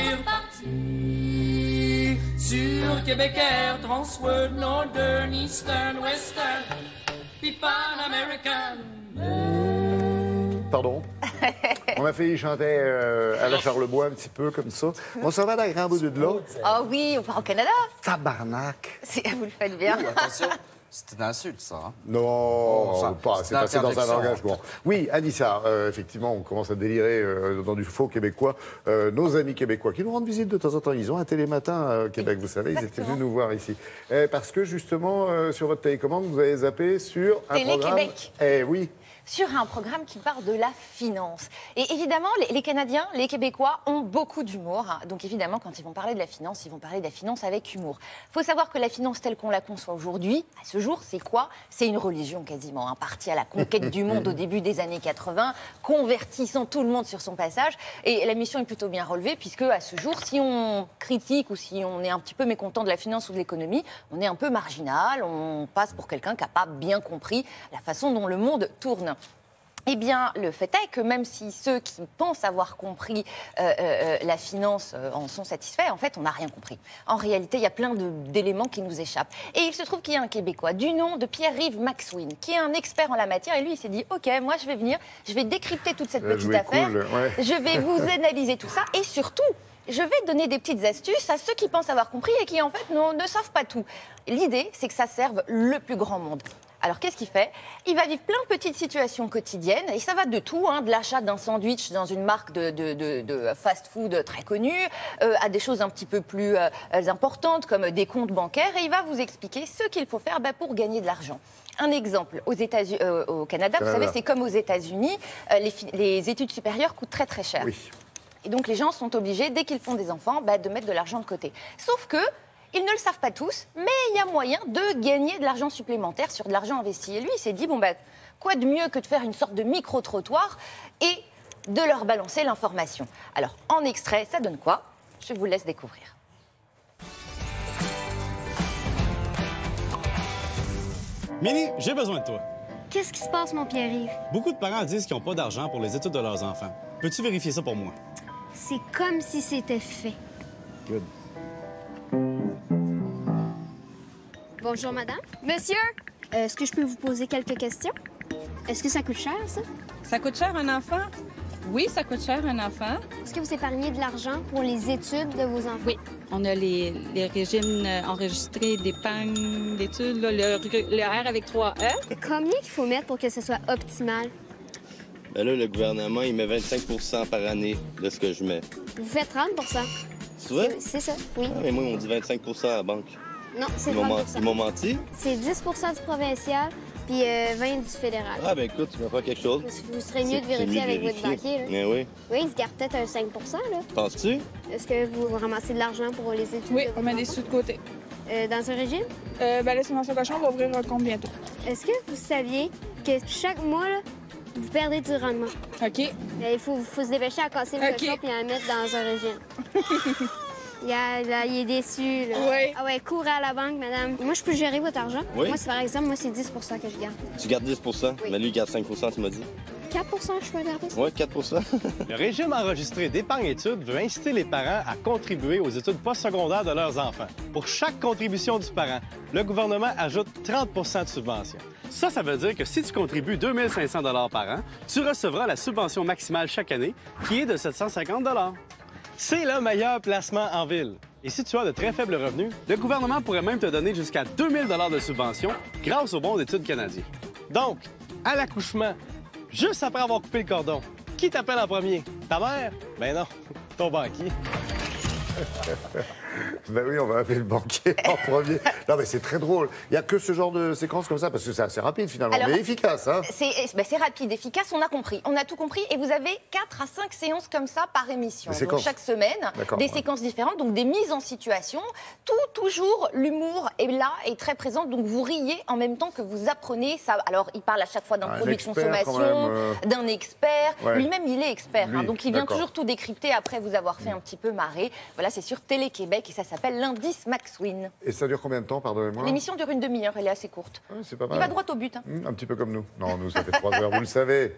est reparti sur Québec Air, Transworld, Northern, Eastern, Western, puis Pan American. Pardon? On m'a fait y chanter à la Charlebois un petit peu comme ça. On s'en va dans la Grand Bout de là. Ah oui, on part au Canada. Tabarnak! Vous le faites bien. Attention, c'est une insulte, ça. Hein? Non, pas. C'est passé dans un interjection. engagement. Oui, Anissa, effectivement, on commence à délirer dans du faux québécois. Nos amis québécois qui nous rendent visite de temps en temps, ils ont un télématin à Québec, vous savez, ils étaient venus nous voir ici. Parce que justement, sur votre télécommande, vous avez zappé sur un programme... Télé-Québec. Eh oui. Sur un programme qui parle de la finance. Et évidemment, les Canadiens, les Québécois ont beaucoup d'humour. Donc évidemment, quand ils vont parler de la finance, ils vont parler de la finance avec humour. Il faut savoir que la finance telle qu'on la conçoit aujourd'hui, à ce jour, c'est quoi? C'est une religion quasiment, un parti à la conquête du monde au début des années 80, convertissant tout le monde sur son passage. Et la mission est plutôt bien relevée, puisque à ce jour, si on critique ou si on est un petit peu mécontent de la finance ou de l'économie, on est un peu marginal, on passe pour quelqu'un qui n'a pas bien compris la façon dont le monde tourne. Eh bien, le fait est que même si ceux qui pensent avoir compris la finance en sont satisfaits, en fait, on n'a rien compris. En réalité, il y a plein d'éléments qui nous échappent. Et il se trouve qu'il y a un Québécois du nom de Pierre-Yves Maxwin, qui est un expert en la matière. Et lui, il s'est dit, OK, moi, je vais venir, je vais décrypter toute cette petite affaire. Cool, ouais. Je vais vous analyser tout ça. Et surtout, je vais donner des petites astuces à ceux qui pensent avoir compris et qui, en fait, ne savent pas tout. L'idée, c'est que ça serve le plus grand monde. Alors, qu'est-ce qu'il fait? Il va vivre plein de petites situations quotidiennes, et ça va de tout, de l'achat d'un sandwich dans une marque de fast-food très connue, à des choses un petit peu plus importantes, comme des comptes bancaires, et il va vous expliquer ce qu'il faut faire pour gagner de l'argent. Un exemple, au Canada, vous savez, c'est comme aux États-Unis, les études supérieures coûtent très très cher. Oui. Et donc, les gens sont obligés, dès qu'ils font des enfants, de mettre de l'argent de côté. Sauf que, ils ne le savent pas tous, mais il y a moyen de gagner de l'argent supplémentaire sur de l'argent investi. Et lui, il s'est dit, quoi de mieux que de faire une sorte de micro-trottoir et de leur balancer l'information. Alors, en extrait, ça donne quoi? Je vous laisse découvrir. Minnie, j'ai besoin de toi. Qu'est-ce qui se passe, mon Pierre-Yves? Beaucoup de parents disent qu'ils n'ont pas d'argent pour les études de leurs enfants. Peux-tu vérifier ça pour moi? C'est comme si c'était fait. Good. Bonjour, madame. Monsieur, est-ce que je peux vous poser quelques questions? Est-ce que ça coûte cher, ça? Ça coûte cher un enfant? Oui, ça coûte cher un enfant. Est-ce que vous épargnez de l'argent pour les études de vos enfants? Oui. On a les régimes enregistrés d'épargne d'études, le R avec 3 E. Combien qu'il faut mettre pour que ce soit optimal? Ben là, le gouvernement, il met 25 par année de ce que je mets. Vous faites 30 Tu vois? C'est ça, oui. Ah, mais moi, ils m'ont dit 25 à la banque. Non, c'est Ils 30 m'ont menti? C'est 10 du provincial, puis 20 du fédéral. Ah, ben écoute, tu vas faire quelque chose. Vous serez mieux de vérifier avec votre banquier, là. Mais oui. Oui, il se garde peut-être un 5 là. Penses-tu? Est-ce que vous ramassez de l'argent pour les études? Oui, de on vos met des enfants? sous de côté. Dans un régime? L'assurance cochon va ouvrir un compte bientôt. Est-ce que vous saviez que chaque mois, là, vous perdez du rendement? OK. Il faut se dépêcher à casser le cochon et à le mettre dans un régime. Il est déçu, là. Oui. Ah ouais, courez à la banque, madame. Moi, je peux gérer votre argent. Oui. Moi, par exemple, c'est 10 que je garde. Tu gardes 10 Oui. mais lui, il garde 5 tu m'as dit. 4 je peux garder ça? Ouais, 4 Le régime enregistré d'épargne-études veut inciter les parents à contribuer aux études postsecondaires de leurs enfants. Pour chaque contribution du parent, le gouvernement ajoute 30 de subvention. Ça veut dire que si tu contribues 2 500 par an, tu recevras la subvention maximale chaque année, qui est de 750 C'est le meilleur placement en ville. Et si tu as de très faibles revenus, le gouvernement pourrait même te donner jusqu'à 2 000 de subvention grâce au bon d'études canadien. Donc, à l'accouchement, juste après avoir coupé le cordon, qui t'appelle en premier? Ta mère? Ben non, ton banquier. Ben oui, on va appeler le banquier en premier. Non, mais c'est très drôle. Il n'y a que ce genre de séquence comme ça, parce que c'est assez rapide finalement, mais efficace. Hein? C'est rapide, efficace, on a compris. On a tout compris. Et vous avez 4 à 5 séances comme ça par émission. Donc, chaque semaine, des séquences différentes, donc des mises en situation. Toujours, l'humour est là, est très présent. Donc vous riez en même temps que vous apprenez. Ça. Alors, il parle à chaque fois d'un produit de consommation, d'un expert. Ouais. Lui-même, il est expert. Hein, donc il vient toujours tout décrypter après vous avoir fait un petit peu marrer. Voilà, c'est sur Télé-Québec et ça s'appelle l'indice Maxwin. Et ça dure combien de temps, pardonnez-moi? L'émission dure une demi-heure, elle est assez courte. Ouais, c'est pas mal. Il va droit au but. Hein. Un petit peu comme nous. Non, nous, ça fait 3 heures. Vous le savez.